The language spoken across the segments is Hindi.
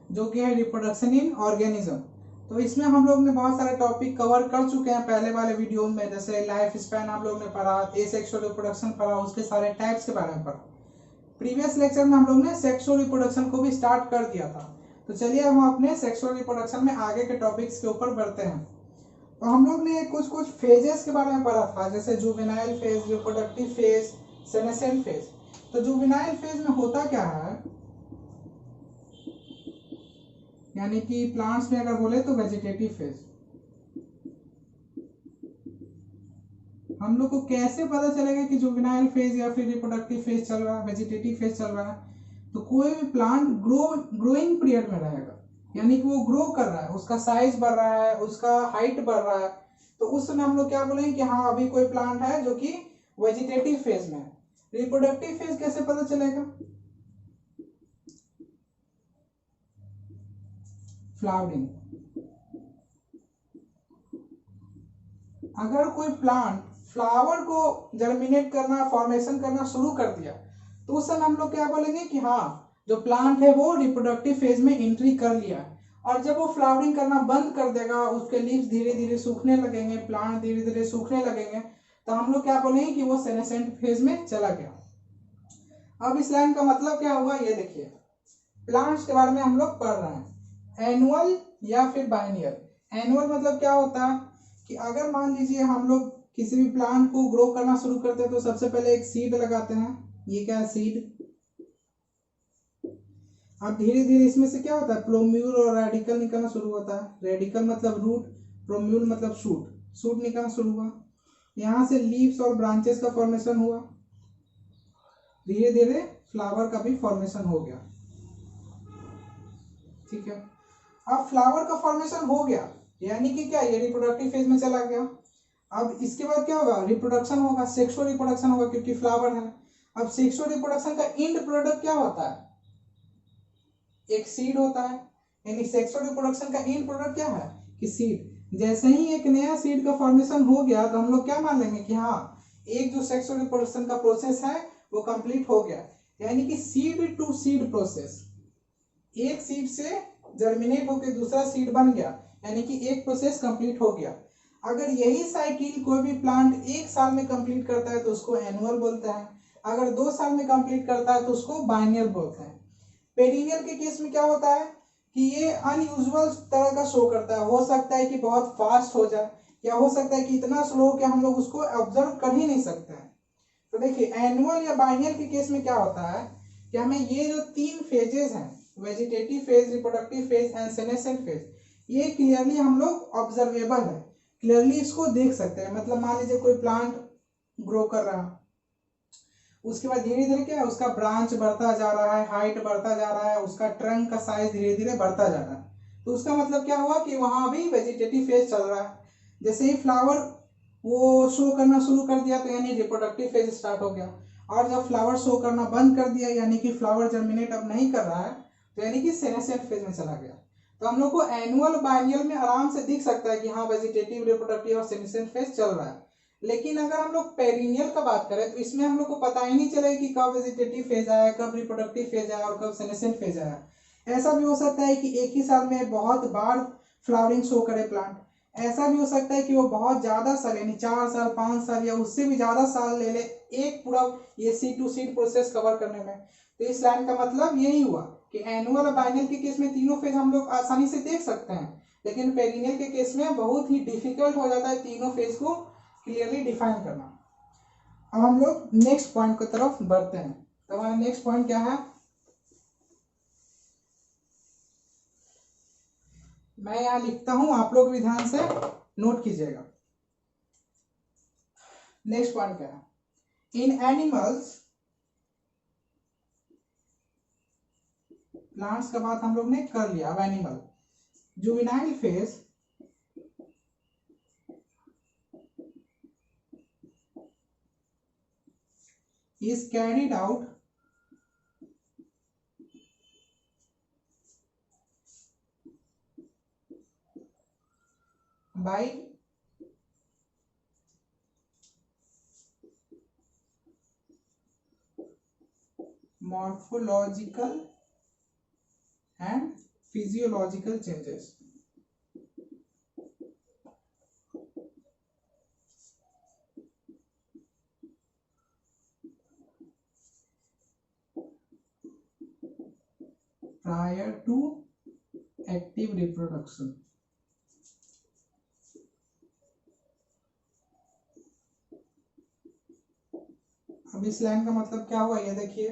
जो कि है रिप्रोडक्शन इन ऑर्गेनिज्म। तो इसमें हम लोग ने बहुत सारे टॉपिक कवर कर चुके हैं पहले वाले वीडियो में, जैसे लाइफ स्पैन आप लोग ने पढ़ा, एसेक्सुअल रिप्रोडक्शन पढ़ा, उसके सारे टाइप्स के बारे में पढ़ा। प्रीवियस लेक्चर में हम लोग ने सेक्सुअल रिप्रोडक्शन को भी स्टार्ट कर दिया था। तो चलिए हम अपने सेक्सुअल रिप्रोडक्शन में आगे के टॉपिक्स के ऊपर बढ़ते हैं। तो हम लोग ने कुछ कुछ फेजेस के बारे में पढ़ा था, जैसे juvenile phase, reproductive phase, senescent phase. तो जुवेनाइल फेज में होता क्या है, यानी कि प्लांट्स में अगर बोले तो वेजिटेटिव फेज। हम लोग को कैसे पता चलेगा कि जुवेनाइल फेज या फिर रिप्रोडक्टिव फेज चल रहा है, वेजिटेटिव फेज चल रहा है? तो कोई भी प्लांट ग्रोइंग पीरियड में रहेगा, यानी कि वो ग्रो कर रहा है, उसका साइज बढ़ रहा है, उसका हाइट बढ़ रहा है, तो उस समय हम लोग क्या बोलेंगे कि हाँ अभी कोई प्लांट है जो कि वेजिटेटिव फेज में है। रिप्रोडक्टिव फेज कैसे पता चलेगा? फ्लावरिंग। अगर कोई प्लांट फ्लावर को जर्मिनेट करना, फॉर्मेशन करना शुरू कर दिया, तो उस समय हम लोग क्या बोलेंगे कि हाँ जो प्लांट है वो रिप्रोडक्टिव फेज में एंट्री कर लिया है। और जब वो फ्लावरिंग करना बंद कर देगा, उसके लीव्स धीरे धीरे सूखने लगेंगे, प्लांट धीरे धीरे सूखने लगेंगे, तो हम लोग क्या बोलेंगे कि वो सेनेसेंट फेज में चला गया। अब इस लाइन का मतलब क्या हुआ, ये देखिए, प्लांट्स के बारे में हम लोग पढ़ रहे हैं, एनुअल या फिर बाइनियल। एनुअल मतलब क्या होता है कि अगर मान लीजिए हम लोग किसी भी प्लांट को ग्रो करना शुरू करते हैं तो सबसे पहले एक सीड लगाते हैं। ये क्या है? सीड। अब धीरे धीरे इसमें से क्या होता है, प्रोम्यूल और रेडिकल निकलना शुरू होता है। रेडिकल मतलब रूट, प्रोम्यूल मतलब शूट। शूट निकलना शुरू हुआ, यहाँ से लीव्स और ब्रांचेस का फॉर्मेशन हुआ, धीरे धीरे फ्लावर का भी फॉर्मेशन हो गया। ठीक है, अब फ्लावर का फॉर्मेशन हो गया, यानी कि क्या, ये रिप्रोडक्टिव फेज में चला गया। अब इसके बाद क्या होगा, रिप्रोडक्शन होगा, सेक्सुअल रिप्रोडक्शन होगा, क्योंकि फ्लावर है। अब सेक्सुअल रिप्रोडक्शन का एंड प्रोडक्ट क्या होता है, एक सीड होता है। यानी सेक्सुअल रिप्रोडक्शन का एंड प्रोडक्ट क्या है कि सीड। जैसे ही एक नया सीड का फॉर्मेशन हो गया तो हम लोग क्या मान लेंगे कि हाँ एक जो सेक्सुअल रिप्रोडक्शन का प्रोसेस है वो कंप्लीट हो गया। यानी कि सीड टू सीड प्रोसेस, एक सीड से जर्मिनेट होकर दूसरा सीड बन गया, यानी कि एक प्रोसेस कंप्लीट हो गया। अगर यही साइकिल कोई भी प्लांट एक साल में कंप्लीट करता है तो उसको एनुअल बोलते हैं, अगर 2 साल में कंप्लीट करता है तो उसको बाइनियल बोलते हैं। पेरिनियल के केस में क्या होता है कि ये अनयूजुअल तरह का शो करता है, हो सकता है कि बहुत फास्ट हो जाए, या हो सकता है कि इतना स्लो कि हम लोग उसको ऑब्जर्व कर ही नहीं सकते हैं। तो देखिए एनुअल या बाइनियल के केस में क्या होता है कि हमें ये जो 3 फेजेस हैं, vegetative phase, reproductive phase and senescent phase, ये क्लियरली हम लोग ऑब्जर्वेबल है, क्लियरली इसको देख सकते हैं। मतलब मान लीजिए कोई प्लांट ग्रो कर रहा है, उसके बाद धीरे धीरे क्या है, उसका ब्रांच बढ़ता जा रहा है, हाइट बढ़ता जा रहा है, उसका ट्रंक का साइज धीरे धीरे बढ़ता जा रहा है, तो उसका मतलब क्या हुआ कि वहां भी वेजिटेटिव फेज चल रहा है। जैसे ही फ्लावर वो शो करना शुरू कर दिया तो यानी रिप्रोडक्टिव फेज स्टार्ट हो गया, और जब फ्लावर शो करना बंद कर दिया यानी कि फ्लावर जर्मिनेट अब नहीं कर रहा है, तो यानी कि सेनेसेंट फेज में चला गया। तो हम लोग को एनुअल बाइनियल में आराम से दिख सकता है कि हाँ वेजिटेटिव, रिप्रोडक्टिव और सेनेसेंट फेज चल रहा है। लेकिन अगर हम लोग पेरिनियल का बात करें तो इसमें हम लोग को पता ही नहीं चलेगा कि कब वेजिटेटिव फेज आया, कब रिप्रोडक्टिव फेज आया और कब सेनेसेंट फेज आया। ऐसा भी हो सकता है कि एक ही साल में बहुत बार फ्लावरिंग शो करे प्लांट, ऐसा भी हो सकता है कि वो बहुत ज्यादा साल यानी 4 साल, 5 साल या उससे भी ज्यादा साल ले ले एक पूरा ये seed to seed process cover करने में। तो इस लाइन का मतलब यही हुआ कि एनुअल और बाइनल के केस में तीनों फेज हम लोग आसानी से देख सकते हैं, लेकिन पेरिनियल के केस में बहुत ही डिफिकल्ट हो जाता है तीनों फेज को क्लियरली डिफाइन करना। अब हम लोग नेक्स्ट पॉइंट की तरफ बढ़ते हैं। तो हमारा नेक्स्ट पॉइंट क्या है, मैं यहाँ लिखता हूं, आप लोग भी ध्यान से नोट कीजिएगा। नेक्स्ट पॉइंट क्या है, इन एनिमल्स, प्लांट्स का बात हम लोग ने कर लिया, अब animal. Juvenile phase is carried out by morphological and physiological changes. Prior to active reproduction. अब इस लाइन का मतलब क्या हुआ ये देखिए,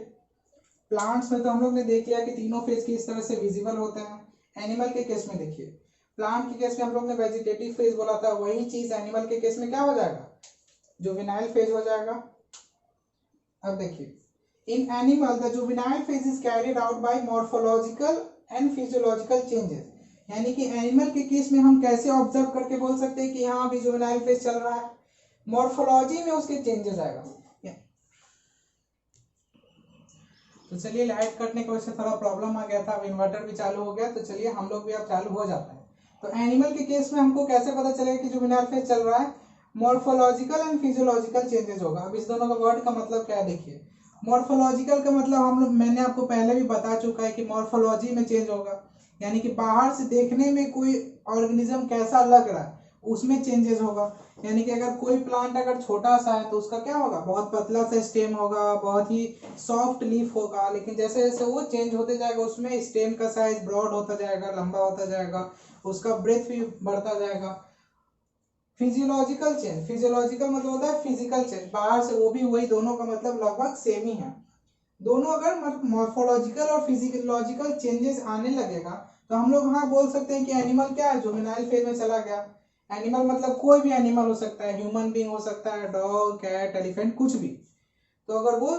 प्लांट्स में तो हम लोग ने देख लिया कि तीनों फेज किस तरह से विजिबल होते हैं। एनिमल के केस में देखिए, प्लांट के केस में हम लोग ने वेजिटेटिव फेज बोला था, वही चीज एनिमल के केस में क्या हो जाएगा, जुवेनाइल फेज हो जाएगा। अब देखिए, in animal the juvenile phase is carried out by morphological and physiological changes. यानी कि एनिमल के केस में हम कैसे ऑब्जर्व करके बोल सकते हैं कि यहाँ अभी जुवेनाइल फेज चल रहा है, मॉर्फोलॉजी में उसके चेंजेस आएगा। तो चलिए, लाइट कटने की वजह से थोड़ा प्रॉब्लम आ गया था, अब इन्वर्टर भी चालू हो गया, तो चलिए हम लोग भी अब चालू हो जाता है। तो एनिमल के केस में हमको कैसे पता चलेगा कि जुवेनाइल फेज चल रहा है, मॉर्फोलॉजिकल एंड फिजियोलॉजिकल चेंजेस होगा। अब इस दोनों का वर्ड का मतलब क्या है देखिए, मॉर्फोलॉजिकल का मतलब हम लोग, मैंने आपको पहले भी बता चुका है कि मॉर्फोलॉजी में चेंज होगा, यानी कि बाहर से देखने में कोई ऑर्गेनिज्म कैसा लग रहा है उसमें चेंजेस होगा। यानी कि अगर कोई प्लांट अगर छोटा सा है तो उसका क्या होगा, बहुत पतला सा स्टेम होगा, बहुत ही सॉफ्ट लीफ होगा, लेकिन जैसे जैसे वो चेंज होते जाएगा उसमें स्टेम का साइज ब्रॉड होता जाएगा, लंबा होता जाएगा, उसका ब्रेथ भी बढ़ता जाएगा। फिजियोलॉजिकल चेंज, फिजियोलॉजिकल मतलब होता है फिजिकल चेंज, बाहर से वो भी वही, दोनों का मतलब लगभग सेम ही है। दोनों अगर मॉर्फोलॉजिकल और फिजियोलॉजिकल चेंजेस आने लगेगा तो हम लोग हाँ बोल सकते हैं कि एनिमल क्या है, जुवेनाइल फेज में चला गया। एनिमल मतलब कोई भी एनिमल हो सकता है, ह्यूमन बीइंग हो सकता है, डॉग, कैट, एलिफेंट, कुछ भी। तो अगर वो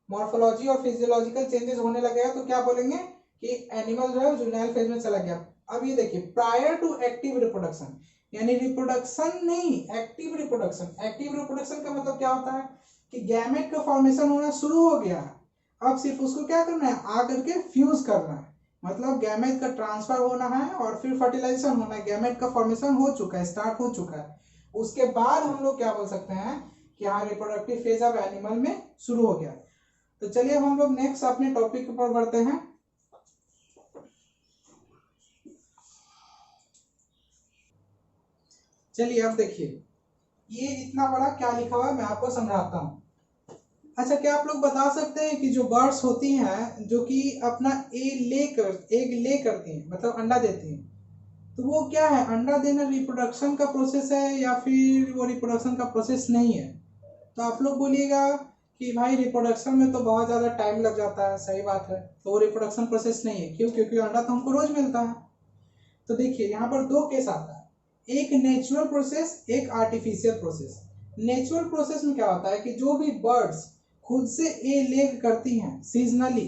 मॉर्फोलॉजी और फिजियोलॉजिकल चेंजेस होने लगेगा तो क्या बोलेंगे कि एनिमल जो है जुवेनाइल फेज में चला गया। अब ये देखिए, प्रायर टू एक्टिव रिप्रोडक्शन, यानी रिप्रोडक्शन नहीं, एक्टिव रिप्रोडक्शन। एक्टिव रिप्रोडक्शन का मतलब क्या होता है कि गैमेट का फॉर्मेशन होना शुरू हो गया है, अब सिर्फ उसको क्या करना है, आकर के फ्यूज करना है, मतलब गैमेट का ट्रांसफर होना है और फिर फर्टिलाइजेशन होना है। गैमेट का फॉर्मेशन हो चुका है, स्टार्ट हो चुका है, उसके बाद हम लोग क्या बोल सकते हैं कि हाँ रिप्रोडक्टिव फेज अब एनिमल में शुरू हो गया। तो चलिए अब हम लोग नेक्स्ट अपने टॉपिक पर बढ़ते हैं। चलिए अब देखिए, ये इतना बड़ा क्या लिखा हुआ है मैं आपको समझाता हूँ। अच्छा, क्या आप लोग बता सकते हैं कि जो बर्ड्स होती हैं जो कि अपना एग ले करती हैं, मतलब अंडा देती हैं, तो वो क्या है, अंडा देना रिप्रोडक्शन का प्रोसेस है या फिर वो रिप्रोडक्शन का प्रोसेस नहीं है? तो आप लोग बोलिएगा कि भाई रिप्रोडक्शन में तो बहुत ज़्यादा टाइम लग जाता है, सही बात है, तो वो रिप्रोडक्शन प्रोसेस नहीं है। क्यों? क्योंकि अंडा तो हमको रोज मिलता है। तो देखिए यहाँ पर दो केस आता है, एक नेचुरल प्रोसेस, एक आर्टिफिशियल प्रोसेस। नेचुरल प्रोसेस में क्या होता है कि जो भी बर्ड्स खुद से ए लेग करती हैं सीजनली,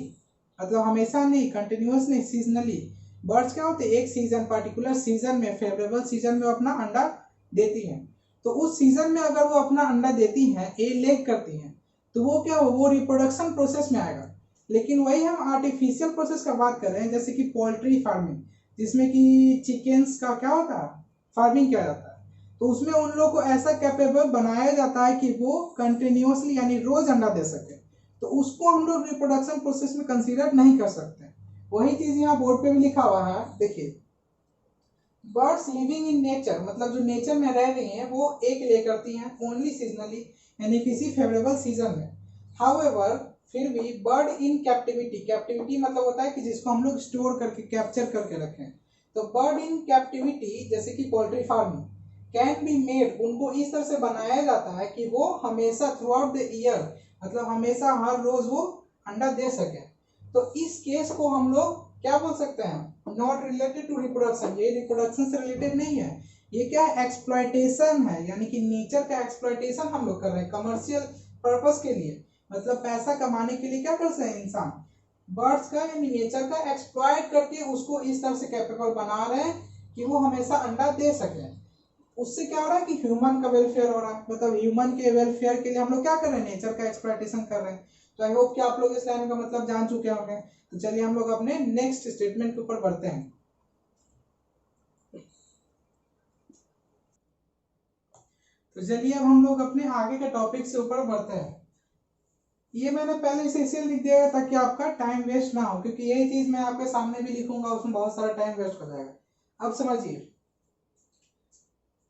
मतलब हमेशा नहीं, कंटिन्यूअस नहीं, सीजनली, बर्ड्स क्या होते हैं एक सीजन, पर्टिकुलर सीजन में, फेवरेबल सीजन में अपना अंडा देती हैं। तो उस सीजन में अगर वो अपना अंडा देती हैं, ए लेग करती हैं, तो वो क्या हो, वो रिप्रोडक्शन प्रोसेस में आएगा। लेकिन वही हम आर्टिफिशियल प्रोसेस का बात कर रहे हैं, जैसे कि पोल्ट्री फार्मिंग, जिसमें कि चिकन्स का क्या होता है, फार्मिंग किया जाता है, तो उसमें उन लोगों को ऐसा कैपेबल बनाया जाता है कि वो कंटिन्यूअसली यानी रोज अंडा दे सके, तो उसको हम लोग रिप्रोडक्शन प्रोसेस में कंसीडर नहीं कर सकते। वही चीज यहाँ बोर्ड पे भी लिखा हुआ है, देखिए, बर्ड्स लिविंग इन नेचर, मतलब जो नेचर में रह रही हैं वो एक ले करती हैं ओनली सीजनली, यानी किसी फेवरेबल सीजन में। हाउएवर, फिर भी बर्ड इन कैप्टिविटी, कैप्टिविटी मतलब होता है कि जिसको हम लोग स्टोर करके कैप्चर करके रखें, तो बर्ड इन कैप्टिविटी जैसे कि poultry farming can be made, उनको इस तरह से बनाया जाता है कि वो हमेशा थ्रू आउट द ईयर, मतलब हमेशा हर रोज वो अंडा दे सके। तो इस केस को हम लोग क्या बोल सकते हैं, नॉट रिलेटेड टू रिप्रोडक्शन, ये रिप्रोडक्शन से रिलेटेड नहीं है, ये क्या है, एक्सप्लॉयटेशन है, यानी कि नेचर का एक्सप्लॉयटेशन हम लोग कर रहे हैं कमर्शियल पर्पस के लिए, मतलब पैसा कमाने के लिए क्या कर सकते हैं इंसान, बर्ड्स का यानी नेचर का एक्सप्लॉयट करके उसको इस तरह से कैपेबल बना रहे हैं कि वो हमेशा अंडा दे सके। उससे क्या हो रहा है कि ह्यूमन का वेलफेयर हो रहा है, मतलब ह्यूमन के वेलफेयर के लिए हम लोग क्या कर रहे हैं, नेचर का एक्सप्लॉयटेशन कर रहे हैं। तो आई होप कि आप लोग इस लाइन का मतलब जान चुके होंगे। तो चलिए हम लोग अपने नेक्स्ट स्टेटमेंट के ऊपर बढ़ते हैं। तो चलिए अब हम लोग अपने आगे के टॉपिक से ऊपर बढ़ते हैं। ये मैंने पहले से इसलिए लिख दिया है ताकि आपका टाइम वेस्ट ना हो, क्योंकि यही चीज मैं आपके सामने भी लिखूंगा उसमें बहुत सारा टाइम वेस्ट हो जाएगा। अब समझिए,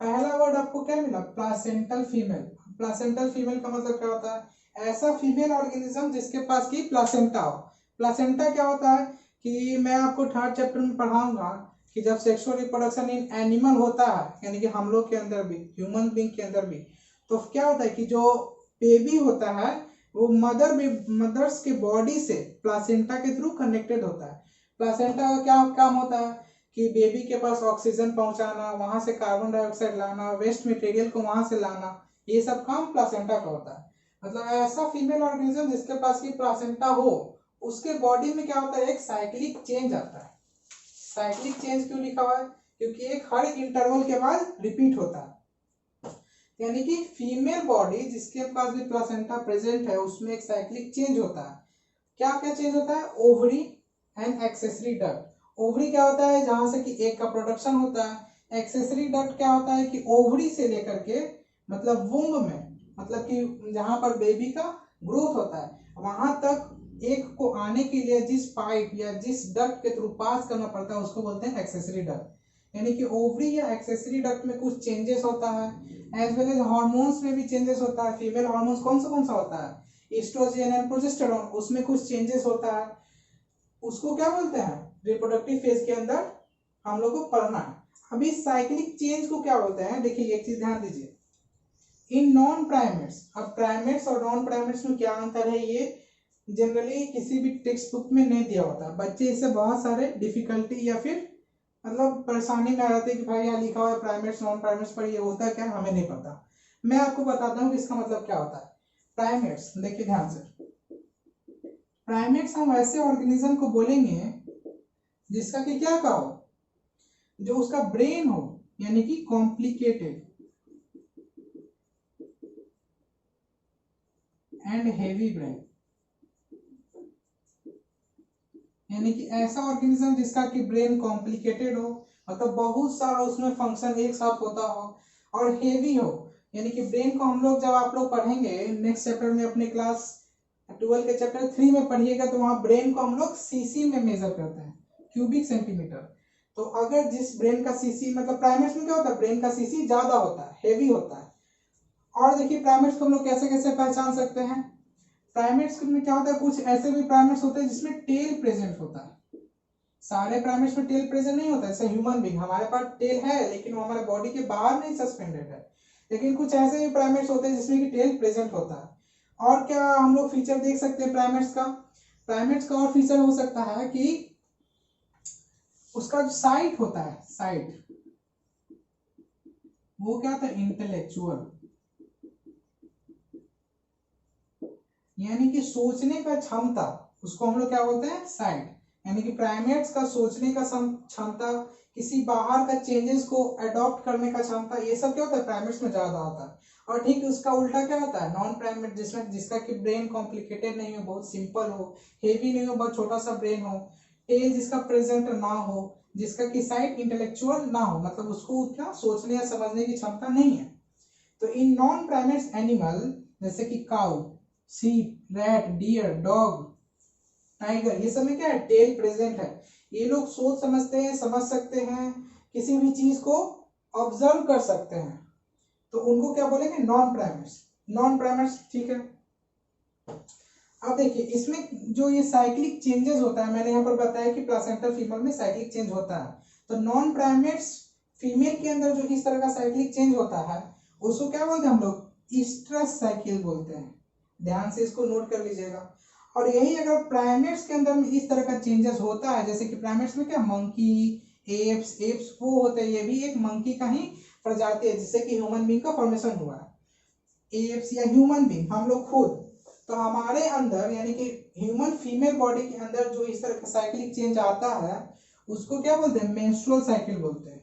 पहला वर्ड आपको क्या मिला, प्लासेंटल फीमेल। प्लासेंटल फीमेल का मतलब क्या होता है, ऐसा फीमेल ऑर्गेनिज्म जिसके पास की प्लासेंटा हो। प्लासेंटा क्या होता है कि मैं आपको थर्ड चैप्टर में पढ़ाऊंगा कि जब सेक्सुअल रिप्रोडक्शन इन एनिमल होता है, यानी कि हम लोग के अंदर भी, ह्यूमन बींग के अंदर भी, तो क्या होता है कि जो बेबी होता है वो मदर्स के बॉडी से प्लासेंटा के थ्रू कनेक्टेड होता है। प्लासेंटा का क्या काम होता है कि बेबी के पास ऑक्सीजन पहुंचाना, वहां से कार्बन डाइऑक्साइड लाना, वेस्ट मटेरियल को वहां से लाना, ये सब काम प्लासेंटा का होता है। मतलब ऐसा फीमेल ऑर्गेनिज्म जिसके पास की प्लासेंटा हो, उसके बॉडी में क्या होता है, एक साइक्लिक चेंज आता है। साइक्लिक चेंज क्यों लिखा हुआ है, क्योंकि एक हर इंटरवल के बाद रिपीट होता है। यानी कि फीमेल बॉडी जिसके पास भी प्लासेंटा प्रेजेंट है उसमें एक साइक्लिक चेंज होता है। क्या क्या चेंज होता है, ovary and accessory duct. Ovary क्या होता है, जहां से कि एग का प्रोडक्शन होता है। एक्सेसरी डक्ट क्या होता है कि ओवरी से लेकर के मतलब वुम्ब में, मतलब कि जहां पर बेबी का ग्रोथ होता है, वहां तक एग को आने के लिए जिस पाइप या जिस डक्ट के थ्रू पास करना पड़ता है उसको बोलते हैं एक्सेसरी डक्ट। यानी कि ओवरी या एक्सेसरी डक्ट में कुछ चेंजेस होता है। एज वेल एज हार्मोन्स में भी चेंजेस होता है। फीमेल हार्मोन्स कौन सा होता है, एस्ट्रोजन एंड प्रोजेस्टेरॉन, उसमें कुछ चेंजेस होता है। उसको क्या बोलते हैं, रिप्रोडक्टिव फेज के अंदर हम लोग को पढ़ना है। अभी साइक्लिक चेंज को क्या बोलते हैं, देखिए एक चीज ध्यान दीजिए, इन नॉन प्राइमेट्स। अब प्राइमेट्स और नॉन प्राइमेट्स में क्या अंतर है, ये जनरली किसी भी टेक्स्ट बुक में नहीं दिया होता। बच्चे इससे बहुत सारे डिफिकल्टी या फिर मतलब परेशानी में आ जाते कि भाई यहाँ लिखा हुआ है प्राइमेट्स नॉन प्राइमेट्स, पर ये होता क्या हमें नहीं पता। मैं आपको बताता हूँ कि इसका मतलब क्या होता है। प्राइमेट्स देखिए ध्यान से, प्राइमेट्स हम ऐसे ऑर्गेनिज्म को बोलेंगे जिसका कि क्या का हो, जो उसका ब्रेन हो, यानी कि कॉम्प्लिकेटेड एंड हेवी ब्रेन। यानी कि ऐसा ऑर्गेनिज्म जिसका कि ब्रेन कॉम्प्लिकेटेड हो, मतलब बहुत सारा उसमें फंक्शन एक साथ होता हो, और हेवी हो। यानी कि ब्रेन को हम लोग जब आप लोग पढ़ेंगे नेक्स्ट चैप्टर में, अपने क्लास 12 के चैप्टर 3 में पढ़िएगा, तो वहां ब्रेन को हम लोग सीसी में मेजर करते हैं, क्यूबिक सेंटीमीटर। तो अगर जिस ब्रेन का सीसी, मतलब प्राइमेट्स में क्या होता है, ब्रेन का सीसी ज्यादा होता है, हेवी होता है। और देखिए प्राइमेट्स को हम लोग कैसे कैसे पहचान सकते हैं। प्राइमेट्स में क्या होता है, कुछ ऐसे भी प्राइमेट्स होते हैं जिसमें टेल प्रेजेंट होता है। सारे प्राइमेट्स में टेल प्रेजेंट नहीं होता है। जैसे ह्यूमन बींग, हमारे पास टेल है लेकिन वो हमारे बॉडी के बाहर नहीं सस्पेंडेड है। लेकिन कुछ ऐसे भी प्राइमेट्स होते हैं जिसमें कि टेल प्रेजेंट होता है। और क्या हम लोग फीचर देख सकते हैं प्राइमेट्स का, प्राइमेट्स का और फीचर हो सकता है कि उसका जो साइट होता है, साइट, वो क्या होता है, इंटेलेक्चुअल, यानी कि सोचने का क्षमता, उसको हम लोग क्या बोलते हैं, साइट। यानी कि प्राइमेट्स का सोचने का क्षमता, किसी बाहर का चेंजेस को अडॉप्ट करने का क्षमता, ये सब क्या होता है, प्राइमेट्स में ज्यादा होता है। और ठीक उसका उल्टा क्या होता है, नॉन प्राइमेट, जिसमें जिसका कि ब्रेन कॉम्प्लिकेटेड नहीं हो, बहुत सिंपल हो, हेवी नहीं हो, बहुत छोटा सा ब्रेन हो, टेल जिसका प्रेजेंट ना हो, जिसका कि साइट इंटेलेक्चुअल ना हो, मतलब उसको उतना सोचने या समझने की क्षमता नहीं है। तो इन नॉन प्राइमेट्स एनिमल, जैसे कि काउ, सीप, रैट, डियर, डॉग, टाइगर, ये सब में क्या है, टेल प्रेजेंट है। ये लोग सोच समझते हैं, समझ सकते हैं, किसी भी चीज को ऑब्जर्व कर सकते हैं, तो उनको क्या बोलेंगे, नॉन प्राइमेट्स। नॉन प्राइमेट्स, ठीक है। अब देखिए इसमें जो ये साइक्लिक चेंजेस होता है, मैंने यहाँ पर बताया कि प्लासेंटल फीमेल में साइक्लिक चेंज होता है। तो नॉन प्राइमेट्स फीमेल के अंदर जो इस तरह का साइक्लिक चेंज होता है उसको क्या बोलते हैं हम लोग, ईस्ट्रस साइकिल बोलते हैं। ध्यान से इसको नोट कर लीजिएगा। और यही अगर प्राइमेट्स के अंदर में इस तरह का चेंजेस होता है, जैसे कि प्राइमेट्स में क्या, मंकी, एप्स, एप्स वो होते हैं, ये भी एक मंकी का ही प्रजाति है जिससे कि ह्यूमन बींग का फॉर्मेशन हुआ है। एप्स या ह्यूमन बींग, हम लोग खुद, तो हमारे अंदर यानी कि ह्यूमन फीमेल बॉडी के अंदर जो इस तरह का साइक्लिक चेंज आता है उसको क्या बोलते हैं, मेंस्ट्रुअल साइकिल बोलते हैं।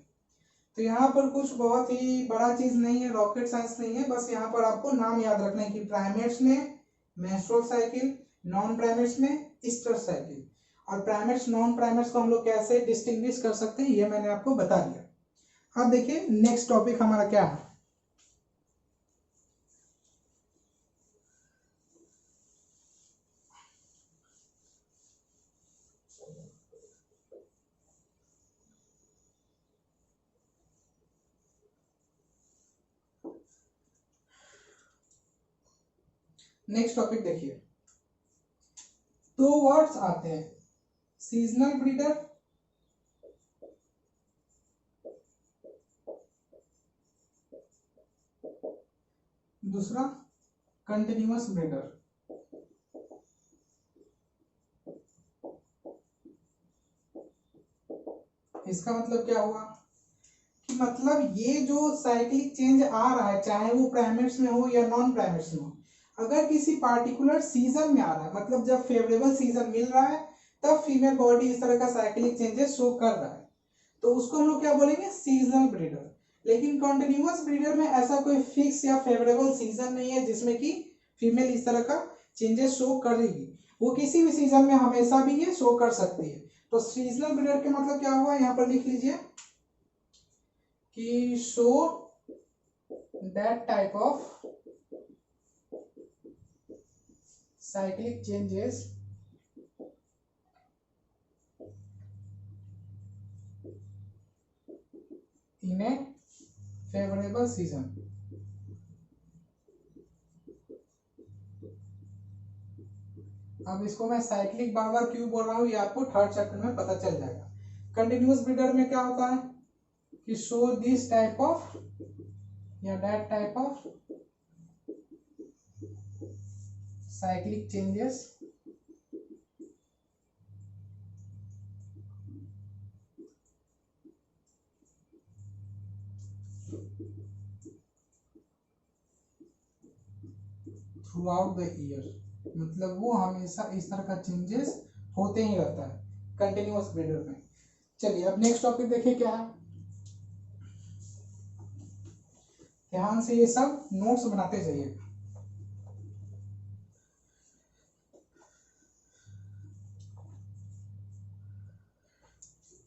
तो यहाँ पर कुछ बहुत ही बड़ा चीज नहीं है, रॉकेट साइंस नहीं है, बस यहाँ पर आपको नाम याद रखना है कि प्राइमेट्स में मेंस्ट्रुअल साइकिल, नॉन प्राइमेट्स में ईस्टर साइकिल। और प्राइमेट्स नॉन प्राइमेट्स को हम लोग कैसे डिस्टिंग्विश कर सकते हैं ये मैंने आपको बता दिया। अब देखिए नेक्स्ट टॉपिक हमारा क्या है। नेक्स्ट टॉपिक देखिए, दो वर्ड्स आते हैं, सीजनल ब्रीडर, दूसरा कंटिन्यूअस ब्रीडर। इसका मतलब क्या हुआ कि मतलब ये जो साइक्लिक चेंज आ रहा है, चाहे वो प्राइमेट्स में हो या नॉन प्राइमेट्स में हो, अगर किसी पार्टिकुलर सीजन में आ रहा है, मतलब जब फेवरेबल सीजन मिल रहा है तब फीमेल बॉडी इस तरह का साइक्लिक चेंजेस शो कर रहा है, तो उसको हम लोग क्या बोलेंगे, सीजनल ब्रीडर। लेकिन कॉन्टिन्यूअस ब्रीडर में ऐसा कोई फिक्स या फेवरेबल सीजन नहीं है जिसमें कि फीमेल इस तरह का चेंजेस शो करेगी, वो किसी भी सीजन में हमेशा भी ये शो कर सकती है। तो सीजनल ब्रीडर के मतलब क्या हुआ, यहाँ पर लिख लीजिए कि show that type of cyclic changes in A favourable season. अब इसको मैं साइक्लिक बार बार क्यों बोल रहा हूँ, ये आपको थर्ड चैप्टर में पता चल जाएगा। कंटिन्यूअस ब्रीडर में क्या होता है कि शो दिस टाइप ऑफ या that type of cyclic changes through out the year, मतलब वो हमेशा इस तरह का चेंजेस होते ही रहता है कंटिन्यूअस ब्रीडर में। चलिए अब नेक्स्ट टॉपिक देखिए क्या है, ध्यान से ये सब नोट्स बनाते जाइए।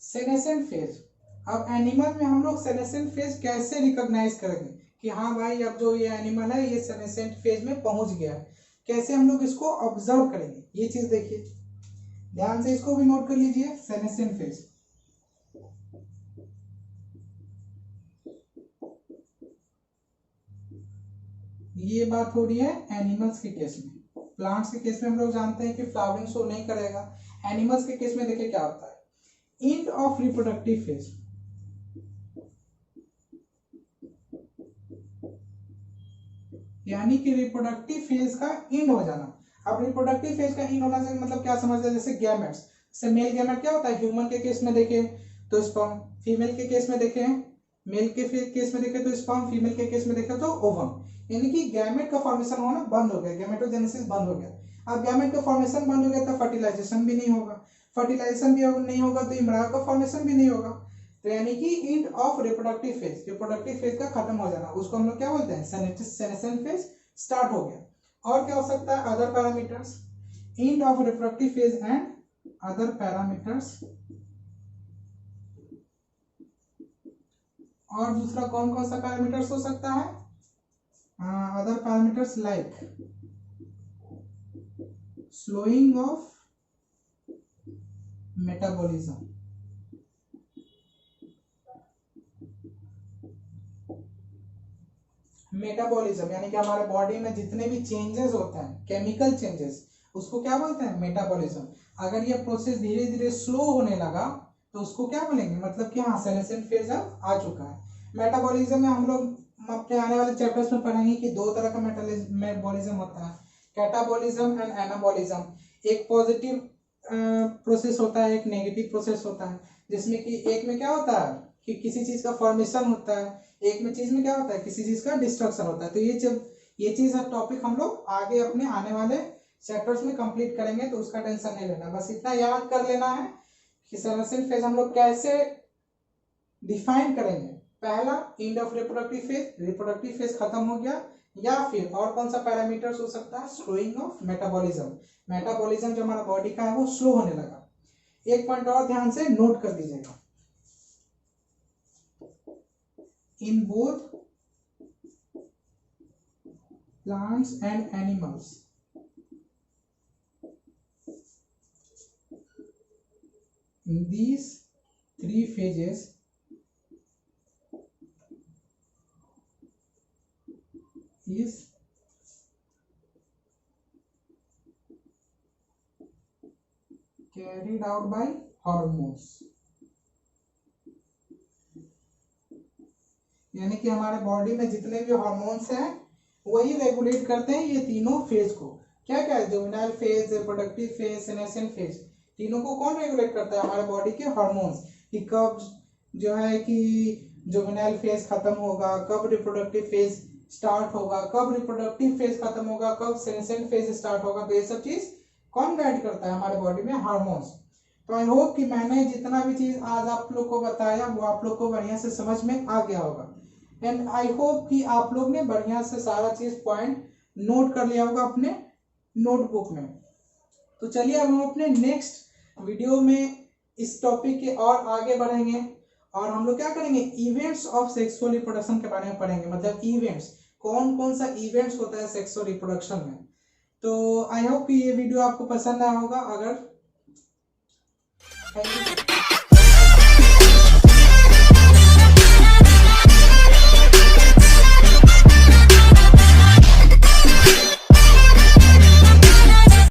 Senescent phase. अब एनिमल में हम लोग सेनेसेंट फेज कैसे रिकॉग्नाइज करेंगे कि हाँ भाई अब जो ये एनिमल है ये सेनेसेंट फेज में पहुंच गया है, कैसे हम लोग इसको ऑब्जर्व करेंगे, ये चीज देखिए ध्यान से, इसको भी नोट कर लीजिए, सेनेसेंट फेज। ये बात हो रही है एनिमल्स के केस में, प्लांट्स के केस में हम लोग जानते हैं कि फ्लावरिंग शो नहीं करेगा। एनिमल्स के केस में देखिए क्या होता है, एंड ऑफ रिप्रोडक्टिव फेज, यानी कि रिप्रोडक्टिव फेज का एंड हो जाना। अब रिप्रोडक्टिव फेज का एंड होना से मतलब क्या समझते हैं, जैसे गैमेट्स, जैसे मेल गैमेट क्या होता है, ह्यूमन के केस में देखें तो स्पर्म, फीमेल के केस में देखें, मेल के केस में देखें तो स्पर्म, फीमेल के केस में देखें तो ओवम, यानी कि गैमेट का फॉर्मेशन होना बंद हो गया, गैमेटोजेनेसिस बंद हो गया। अब गैमेट का फॉर्मेशन बंद हो गया तो फर्टिलाइजेशन भी नहीं होगा, फर्टिलाइजेशन भी नहीं होगा तो इम्ब्रायो का फॉर्मेशन भी नहीं होगा, तो यानी कि end of reproductive phase, reproductive phase का खत्म हो जाना, उसको हम लोग क्या बोलते हैं, सेनेसेंट फेज स्टार्ट हो गया। और क्या हो सकता है, other parameters, end of reproductive phase and other parameters. और दूसरा कौन कौन सा पैरामीटर्स हो सकता है, other parameters like slowing of metabolism, metabolism यानी कि हमारे बॉडी में जितने भी चेंजेस होते हैं, केमिकल चेंजेस, उसको क्या बोलते हैं, मेटाबॉलिज्म। अगर ये प्रोसेस धीरे धीरे स्लो होने लगा तो उसको क्या बोलेंगे, मतलब कि हाँ सेनेसेंट फेज अब आ चुका है। मेटाबॉलिज्म में हम लोग अपने आने वाले चैप्टर्स में पढ़ेंगे कि दो तरह का मेटाबॉलिज्म होता है, कैटाबॉलिज्म एंड एनाबॉलिज्म। एक पॉजिटिव प्रोसेस होता है, एक नेगेटिव प्रोसेस होता है, जिसमें कि एक में क्या होता है कि किसी चीज का फॉर्मेशन होता है, एक में चीज में क्या होता है, किसी चीज का डिस्ट्रक्शन होता है। तो ये चीज टॉपिक हम लोग आगे अपने आने वाले चैप्टर्स में कंप्लीट करेंगे, तो उसका टेंशन नहीं लेना, बस इतना याद कर लेना है कि सेनेसेंट फेज हम लोग कैसे डिफाइन करेंगे। पहला end of reproductive phase, reproductive phase खत्म हो गया, या फिर और कौन सा पैरामीटर्स हो सकता है, स्लोइंग ऑफ मेटाबॉलिज्म, मेटाबॉलिज्म जो हमारा बॉडी का है वो स्लो होने लगा। एक पॉइंट और ध्यान से नोट कर दीजिएगा, in both plants and animals, in these three phases is carried out by hormones, यानी कि हमारे बॉडी में जितने भी हार्मोन्स हैं वही रेगुलेट करते हैं ये तीनों फेज को। क्या क्या है, juvenile phase, reproductive phase, senescent phase, तीनों को कौन रेगुलेट करता है, हमारे बॉडी के हार्मोन्स। कि कब जो है कि जुवेनाइल फेज खत्म होगा, कब रिप्रोडक्टिव फेज स्टार्ट होगा, कब रिप्रोडक्टिव फेज खत्म होगा, कब सेनेसेंट फेज स्टार्ट होगा, तो ये सब चीज कौन गाइड करता है, हमारे बॉडी में हार्मोन्स। तो आई होप कि मैंने जितना भी चीज आज आप लोग को बताया वो आप लोग को बढ़िया से समझ में आ गया होगा। एंड आई होप कि आप लोग ने बढ़िया से सारा चीज पॉइंट नोट कर लिया होगा अपने नोटबुक में। तो चलिए अब हम अपने नेक्स्ट वीडियो में इस टॉपिक के और आगे बढ़ेंगे और हम लोग क्या करेंगे, इवेंट्स ऑफ सेक्सुअल रिप्रोडक्शन के बारे में पढ़ेंगे। मतलब इवेंट्स, कौन कौन सा इवेंट्स होता है सेक्सुअल रिप्रोडक्शन में। तो आई होप कि ये वीडियो आपको पसंद आया होगा। अगर थैंक यू।